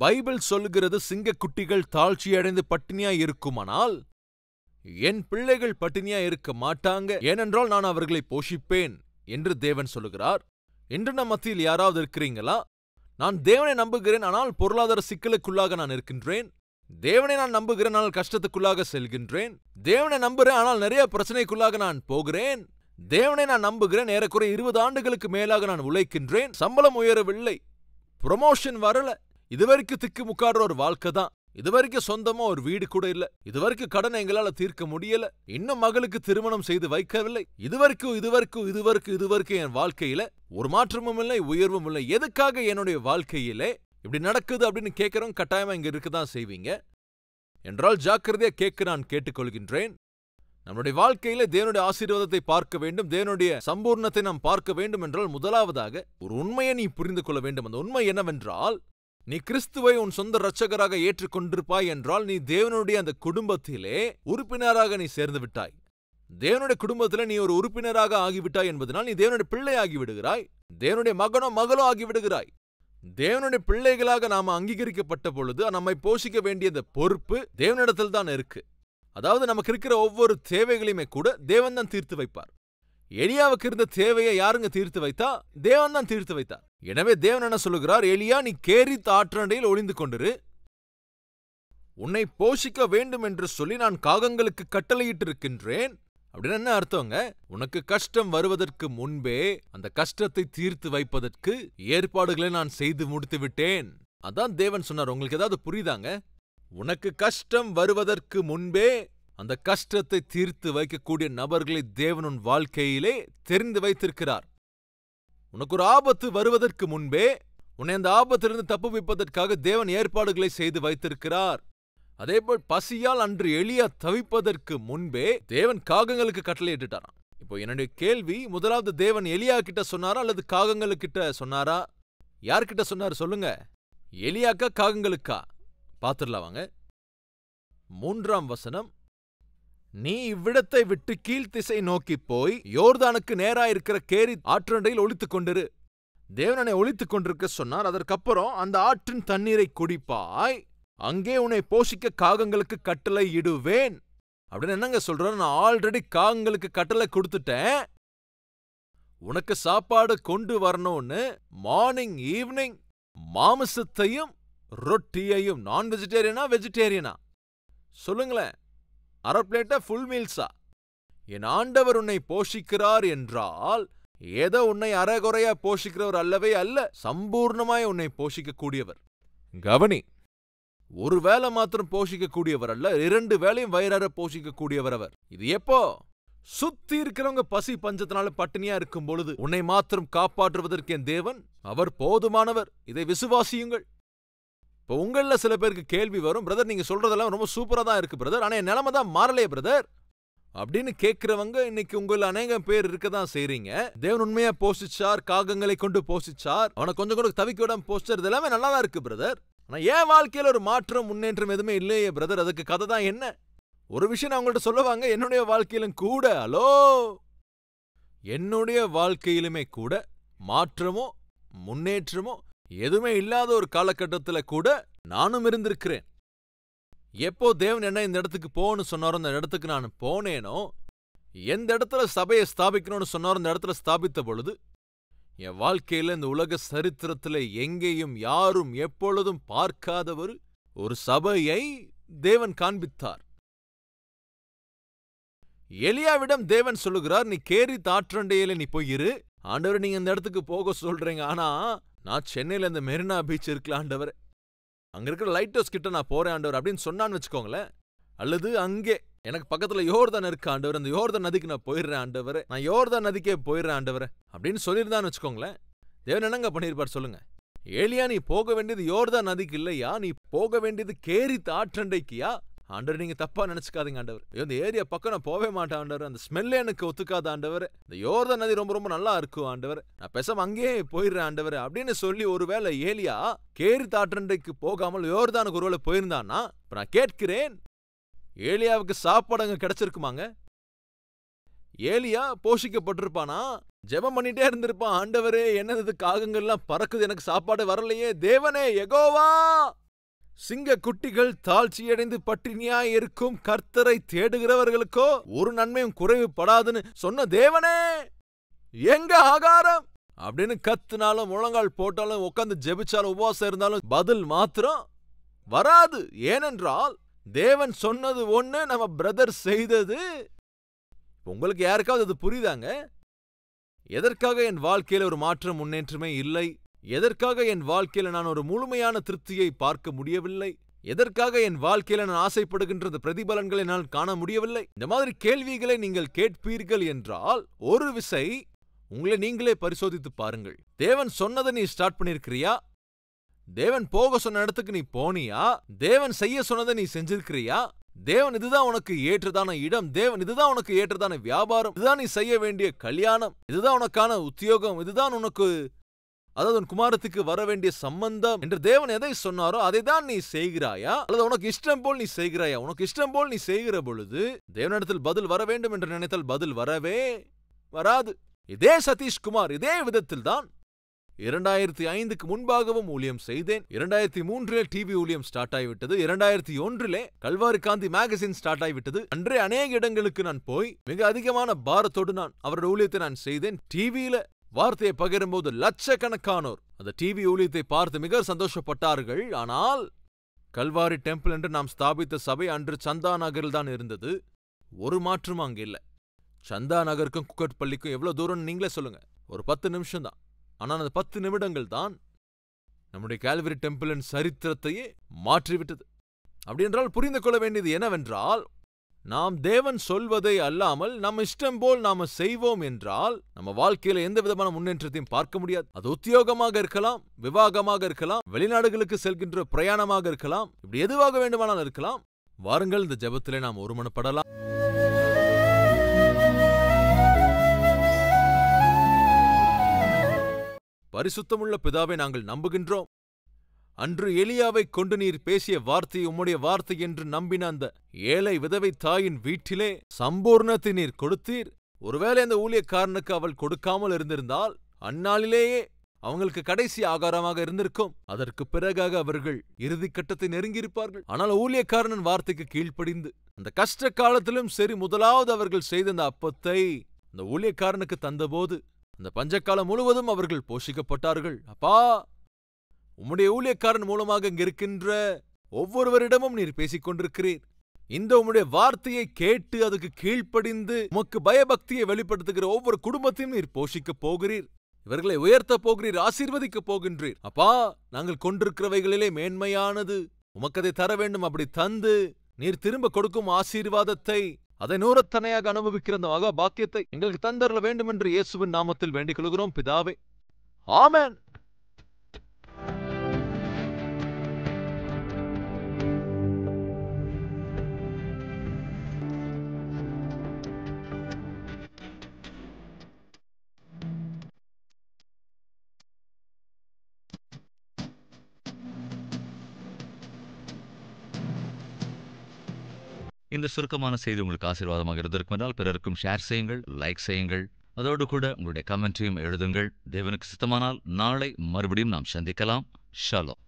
Bible சொல்லுகிறது சிங்கக்குட்டிகள் தாழ்ச்சியடைந்து பட்டினியா இருக்குமானால் என் பிள்ளைகள் பட்டினியா இருக்க மாட்டாங்க, ஏனென்றால் நான் அவர்களை போஷிப்பேன் என்று தேவன் சொல்லுகிறார். இன்று நம் மத்தியில் யாராவது இருக்கிறீங்களா? நான் தேவனை நம்புகிறேன், ஆனால் பொருளாதார சிக்கலுக்குள்ளாக நான் இருக்கின்றேன். தேவனை நான் நம்புகிறேன், ஆனால் கஷ்டத்துக்குள்ளாக செல்கின்றேன். தேவனை நம்புகிறேன், ஆனால் நிறைய பிரச்சனைக்குள்ளாக நான் போகிறேன். தேவனை நான் நம்புகிறேன், ஏறக்குறைய 20 ஆண்டுகளுக்கு மேலாக நான் உழைக்கின்றேன். சம்பளம் உயரவில்லை, ப்ரொமோஷன் வரல. இதுவரைக்கும் திக்கு முக்காடுற ஒரு வாழ்க்கை தான். இதுவரைக்கும் சொந்தமா ஒரு வீடு கூட இல்ல. இதுவரைக்கும் கடனை எங்களால தீர்க்க முடியல. இன்னும் மகளுக்கு திருமணம் செய்து வைக்கவில்லை. இதுவரைக்கும் என் வாழ்க்கையில ஒரு மாற்றமும் இல்லை, உயர்வும் இல்லை. எதுக்காக என்னுடைய வாழ்க்கையிலே இப்படி நடக்குது அப்படின்னு கேட்கிறவங்க கட்டாயமா இங்க இருக்கதான் செய்வீங்க. என்றால் ஜாக்கிரதையா கேட்க நான் கேட்டுக்கொள்கின்றேன். நம்முடைய வாழ்க்கையில தேவனுடைய ஆசீர்வாதத்தை பார்க்க வேண்டும், தேவனுடைய சம்பூர்ணத்தை நாம் பார்க்க வேண்டும் என்றால் முதலாவதாக ஒரு உண்மையை நீ புரிந்து கொள்ள வேண்டும். அந்த உண்மை என்னவென்றால், நீ கிறிஸ்துவை உன் சொந்த இரட்சகராக ஏற்றுக்கொண்டிருப்பாய் என்றால் நீ தேவனுடைய அந்த குடும்பத்திலே உறுப்பினராக நீ சேர்ந்து விட்டாய். தேவனுடைய குடும்பத்திலே நீ ஒரு உறுப்பினராக ஆகிவிட்டாய் என்பதனால் நீ தேவனுடைய பிள்ளை ஆகிவிடுகிறாய். தேவனுடைய மகனோ மகளோ ஆகிவிடுகிறாய். தேவனுடைய பிள்ளைகளாக நாம அங்கீகரிக்கப்பட்ட பொழுது நம்மை போஷிக்க வேண்டிய அந்த பொறுப்பு தேவனிடத்தில் தான் இருக்கு. அதாவது நமக்கு இருக்கிற ஒவ்வொரு தேவைகளையுமே கூட தேவன் தான் தீர்த்து வைப்பார். எலியாவுக்கு இருந்த தேவையை யாருங்க தீர்த்து வைத்தா? தேவன் தான் தீர்த்து வைத்தார். எனவே தேவன் என்ன சொல்லுகிறார்? எலியா, நீ கேரித் ஆற்றண்டையில் ஒளிந்து கொண்டிரு, உன்னை போஷிக்க வேண்டும் என்று சொல்லி நான் காகங்களுக்கு கட்டளையிட்டு இருக்கின்றேன். அப்படின்னு என்ன அர்த்தங்க? உனக்கு கஷ்டம் வருவதற்கு முன்பே அந்த கஷ்டத்தை தீர்த்து வைப்பதற்கு ஏற்பாடுகளை நான் செய்து முடித்து விட்டேன். அதான் தேவன் சொன்னார். உங்களுக்கு ஏதாவது புரியுதாங்க? உனக்கு கஷ்டம் வருவதற்கு முன்பே அந்த கஷ்டத்தை தீர்த்து வைக்கக்கூடிய நபர்களை தேவன் உன் வாழ்க்கையிலே தெரிந்து வைத்திருக்கிறார். உனக்கு ஒரு ஆபத்து வருவதற்கு முன்பே உன்னை அந்த ஆபத்திலிருந்து தப்புவிப்பதற்காக தேவன் ஏற்பாடுகளை செய்து வைத்திருக்கிறார். அதேபோல் பசியால் அன்று எலியா தவிப்பதற்கு முன்பே தேவன் காகங்களுக்கு கட்டளையிட்டுட்டாராம். இப்போ என்னுடைய கேள்வி, முதலாவது தேவன் எலியா கிட்ட சொன்னாரா அல்லது காகங்களுக்கிட்ட சொன்னாரா? யார்கிட்ட சொன்னாரு சொல்லுங்க? எலியாக்கா காகங்களுக்கா? பாத்துடலாம் வாங்க. 3ஆம் வசனம், நீ இவ்விடத்தை விட்டு கீழ்த்திசை நோக்கி போய் யோர்தானுக்கு நேராயிருக்கிற கேரித் ஆற்றண்டையில் ஒளித்துக் கொண்டிரு. தேவனனை ஒளித்துக் கொண்டிருக்க சொன்னார். அதற்கப்புறம் அந்த ஆற்றின் தண்ணீரை குடிப்பாய், அங்கே உன்னை போஷிக்க காகங்களுக்கு கட்டளை இடுவேன். அப்படின்னு என்னங்க சொல்றாரு? நான் ஆல்ரெடி காகங்களுக்கு கட்டளை கொடுத்துட்டேன், உனக்கு சாப்பாடு கொண்டு வரணும்னு. மார்னிங் ஈவினிங் மாமிசத்தையும் ரொட்டியையும். நான் வெஜிடேரியனா வெஜிடேரியனா சொல்லுங்களேன்? அரை பிளேட்டா ஃபுல் மீல்ஸா? என் ஆண்டவர் உன்னை போஷிக்கிறார் என்றால் ஏதோ உன்னை அரைகுறையா போஷிக்கிறவர் அல்லவே அல்ல, சம்பூர்ணமாய் உன்னை போஷிக்க கூடியவர். கவனி, ஒரு வேளை மாத்திரம் போஷிக்க கூடியவர் அல்ல, 2 வேளையும் வயிறார போஷிக்க கூடியவர் அவர். இது எப்போ? சுத்தி இருக்கிறவங்க பசி பஞ்சத்தினால பட்டினியா இருக்கும் பொழுது உன்னை மாத்திரம் காப்பாற்றுவதற்கு என் தேவன் அவர் போதுமானவர். இதை விசுவாசியுங்கள். இப்போ உங்கள சில பேருக்கு கேள்வி வரும், பிரதர் நீங்க சொல்றதெல்லாம் ரொம்ப சூப்பரா தான் இருக்கு பிரதர், ஆனா என் நிலைமை தான் மாறலையே பிரதர் அப்படின்னு கேட்கிறவங்க இன்னைக்கு உங்கள அநேகம் பேர் இருக்கதான் செய்றீங்க. தேவன் உண்மையா போஷிச்சார், காகங்களை கொண்டு போஷிச்சார், அவனை கொஞ்சம் கூட தவிக்க விடாம போஷிச்சார், இது எல்லாமே நல்லா தான் இருக்கு பிரதர். ஆனா என் வாழ்க்கையில ஒரு மாற்றம் முன்னேற்றம் எதுவுமே இல்லையே பிரதர், அதுக்கு கதை தான் என்ன? ஒரு விஷயம் நான் உங்கள்ட்ட சொல்லுவாங்க, என்னுடைய வாழ்க்கையிலும் கூட, ஹலோ, என்னுடைய வாழ்க்கையிலுமே கூட மாற்றமோ முன்னேற்றமோ எதுவுமே இல்லாத ஒரு காலகட்டத்துல கூட நானும் இருந்திருக்கிறேன். எப்போ தேவன் என்ன இந்த இடத்துக்கு போகணும்னு சொன்னாரோ அந்த இடத்துக்கு நான் போனேனோ, எந்த இடத்துல சபையை ஸ்தாபிக்கணும்னு சொன்னாரோ அந்த இடத்துல ஸ்தாபித்த பொழுது என் வாழ்க்கையில இந்த உலக சரித்திரத்துல எங்கேயும் யாரும் எப்பொழுதும் பார்க்காத ஒரு சபையை தேவன் காண்பித்தார். எலியாவிடம் தேவன் சொல்லுகிறார், நீ கேரித் ஆற்றண்டையில நீ போயிரு. ஆண்டவர் நீங்க இந்த இடத்துக்கு போக சொல்றீங்க, ஆனா நான் சென்னையில இந்த மெரினா பீச் இருக்குல்ல ஆண்டவர், அங்க இருக்கிற லைட் ஹவுஸ் கிட்ட நான் போறேன் ஆண்டவர் அப்படின்னு சொன்னான்னு வச்சுக்கோங்களேன். அல்லது அங்கே எனக்கு பக்கத்துல யோர்தான் இருக்கு ஆண்டவர், அந்த யோர்தான் நதிக்கு நான் போயிடுறேன் ஆண்டவர், நான் யோர்தான் நதிக்கே போயிடுறேன் ஆண்டவர் அப்படின்னு சொல்லியிருந்தான்னு வச்சுக்கோங்களேன். தேவன் என்னங்க பண்ணிருப்பார் சொல்லுங்க? ஏலியா, நீ போக வேண்டியது யோர்தான் நதிக்கு இல்லையா, நீ போக வேண்டியது கேரித் ஆற்றண்டைக்கியா? ஆண்டவர் நீங்க தப்பா நினைச்சுக்காதீங்க ஆண்டவர், இந்த ஏரியா பக்கம் நான் போவே மாட்டேன் ஆண்டவர், அந்த ஸ்மெல்லே எனக்கு ஒத்துக்காத ஆண்டவர், இந்த யோர்தான் நதி ரொம்ப ரொம்ப நல்லா இருக்கும் ஆண்டவர், நான் பேசாம அங்கேயே போயிடுறேன் ஆண்டவர் அப்படின்னு சொல்லி ஒருவேளை ஏலியா கேரித் ஆற்றண்டைக்கு போகாமல் யோர்தானுக்கு ஒருவேளை போயிருந்தான்னா, இப்ப நான் கேட்கிறேன், ஏலியாவுக்கு சாப்பாடு அங்க கிடைச்சிருக்குமாங்க? ஏலியா போஷிக்கப்பட்டிருப்பானா? ஜெபம் பண்ணிட்டே இருந்திருப்பான், ஆண்டவரே என்னது காகங்கள்லாம் பறக்குது, எனக்கு சாப்பாடு வரலையே, தேவனே யெகோவா சிங்க குட்டிகள் தாழ்ச்சியடைந்து பட்டினியாய் இருக்கும் கர்த்தரை தேடுகிறவர்களுக்கோ ஒரு நன்மையும் குறைவுபடாதுன்னு சொன்ன தேவனே, எங்க ஆகாரம் அப்படின்னு கத்துனாலும் முழங்கால் போட்டாலும் உட்காந்து ஜெபிச்சாலும் உபவாசம் இருந்தாலும் பதில் மாத்திரம் வராது. ஏனென்றால் தேவன் சொன்னது ஒண்ணு, நம்ம பிரதர் செய்தது. உங்களுக்கு யாருக்காவது அது புரியுதாங்க? எதற்காக என் வாழ்க்கையில ஒரு மாற்றம் முன்னேற்றமே இல்லை? எதற்காக என் வாழ்க்கையில நான் ஒரு முழுமையான திருப்தியை பார்க்க முடியவில்லை? எதற்காக என் வாழ்க்கையில நான் ஆசைப்படுகின்ற பிரதிபலன்களை நான் காண முடியவில்லை? இந்த மாதிரி கேள்விகளை நீங்கள் கேட்பீர்கள் என்றால் ஒரு விசை உங்களை நீங்களே பரிசோதித்து பாருங்கள். தேவன் சொன்னதை நீ ஸ்டார்ட் பண்ணிருக்கிறியா? தேவன் போக சொன்ன இடத்துக்கு நீ போனியா? தேவன் செய்ய சொன்னதை நீ செஞ்சிருக்கிறியா? தேவன் இதுதான் உனக்கு ஏற்றதான இடம், தேவன் இதுதான் உனக்கு ஏற்றதான வியாபாரம், இதுதான் நீ செய்ய வேண்டிய கல்யாணம், இதுதான் உனக்கான உத்தியோகம், இதுதான் உனக்கு, அதாவது உன் குமாரத்துக்கு வர வேண்டிய சம்பந்தம் என்று தேவன் எதை சொன்னாரோ அதை தான் நீ செய்கிறாயா? அல்லது உனக்கு இஷ்டம் போல் நீ செய்கிறாயா? உனக்கு இஷ்டம் போல் நீ செய்கிற பொழுது தேவனிடத்தில் பதில் வர வேண்டும் என்று நினைத்தால் பதில் வரவே வராது. இதே சதீஷ்குமார் இதே விதத்தில் தான் 2005க்கு முன்பாகவும் ஊழியம் செய்தேன். 2003 டிவி ஊழியம் ஸ்டார்ட் ஆகிவிட்டது. 2001 கல்வாரி காந்தி மேகசின் ஸ்டார்ட் ஆகிவிட்டது. அன்றே அநேக இடங்களுக்கு நான் போய் மிக அதிகமான பாரத்தோடு நான் அவருடைய ஊழியத்தை நான் செய்தேன். டிவியில வார்த்தையை பகிரும்போது லட்சக்கணக்கானோர் அந்த டிவி ஊழியத்தை பார்த்து மிக சந்தோஷப்பட்டார்கள். ஆனால் கல்வாரி டெம்பிள் என்று நாம் ஸ்தாபித்த சபை அன்று சந்தா நகரில் தான் இருந்தது. ஒரு மாற்றமும் அங்க இல்ல. சந்தா நகருக்கும் குக்கட்பள்ளிக்கும் எவ்வளவு தூரம் நீங்களே சொல்லுங்க. ஒரு 10 நிமிஷம் தான். ஆனால் அந்த 10 நிமிடங்கள் தான் நம்முடைய கால்வரி டெம்பிளின் சரித்திரத்தையே மாற்றிவிட்டது. அப்படி என்றால் புரிந்து கொள்ள வேண்டியது என்னவென்றால், நாம் தேவன் சொல்வதை அல்லாமல் நம்ம இஷ்டம் போல் நாம செய்வோம் என்றால் நம்ம வாழ்க்கையில எந்த விதமான முன்னேற்றத்தையும் பார்க்க முடியாது. அது உத்தியோகமாக இருக்கலாம், விவாகமாக இருக்கலாம், வெளிநாடுகளுக்கு செல்கின்ற பிரயாணமாக இருக்கலாம், இப்படி எதுவாக வேண்டுமானால் இருக்கலாம். வாருங்கள், இந்த ஜெபத்திலே நாம் ஒருமனப்படலாம். பரிசுத்தமுள்ள பிதாவை நாங்கள் நம்புகின்றோம். அன்று எலியாவை கொண்டு நீர் பேசிய வார்த்தை உம்முடைய வார்த்தை என்று நம்பின அந்த ஏழை விதவை தாயின் வீட்டிலே சம்பூர்ணத்தை நீர் கொடுத்தீர். ஒருவேளை அந்த ஊழியக்காரனுக்கு அவள் கொடுக்காமல் இருந்திருந்தால் அந்நாளிலேயே அவங்களுக்கு கடைசி ஆகாரமாக இருந்திருக்கும். அதற்கு பிறகாக அவர்கள் இறுதி கட்டத்தை நெருங்கியிருப்பார்கள். ஆனால் ஊழியக்காரனின் வார்த்தைக்கு கீழ்ப்படிந்து அந்த கஷ்ட காலத்திலும் சரி, முதலாவது அவர்கள் செய்த அந்த அப்பத்தை அந்த ஊழியக்காரனுக்கு தந்தபோது அந்த பஞ்சக்காலம் முழுவதும் அவர்கள் போஷிக்கப்பட்டார்கள். அப்பா, உம்முடைய ஊழியக்காரன் மூலமாக இங்க இருக்கின்ற ஒவ்வொருவரிடமும் நீர் பேசிக் கொண்டிருக்கிறீர். இந்த உம்முடைய வார்த்தையை கேட்டு அதுக்கு கீழ்ப்படிந்து உமக்கு பயபக்தியை வெளிப்படுத்துகிற ஒவ்வொரு குடும்பத்தையும் நீர் போஷிக்கப் போகிறீர். இவர்களை உயர்த்த போகிறீர், ஆசீர்வதிக்கப் போகின்றீர். அப்பா, நாங்கள் கொண்டிருக்கிறவைகளிலே மேன்மையானது உமக்கதை தர வேண்டும். அப்படி தந்து நீர் திரும்ப கொடுக்கும் ஆசீர்வாதத்தை, அதை நூறத்தனையாக அனுபவிக்கிற அந்த மகா பாக்கியத்தை எங்களுக்கு தந்தரல வேண்டும் என்று இயேசுவின் நாமத்தில் வேண்டிக் கொள்கிறோம் பிதாவே. ஆமென். இந்த சுருக்கமான செய்தி உங்களுக்கு ஆசீர்வாதமாக இருந்திருக்கும் என்றால் பிறருக்கும் ஷேர் செய்யுங்கள், லைக் செய்யுங்கள். அதோடு கூட உங்களுடைய கமெண்ட்டையும் எழுதுங்கள். தேவனுக்கு சித்தமானால் நாளை மறுபடியும் நாம் சந்திக்கலாம். ஷாலோம்.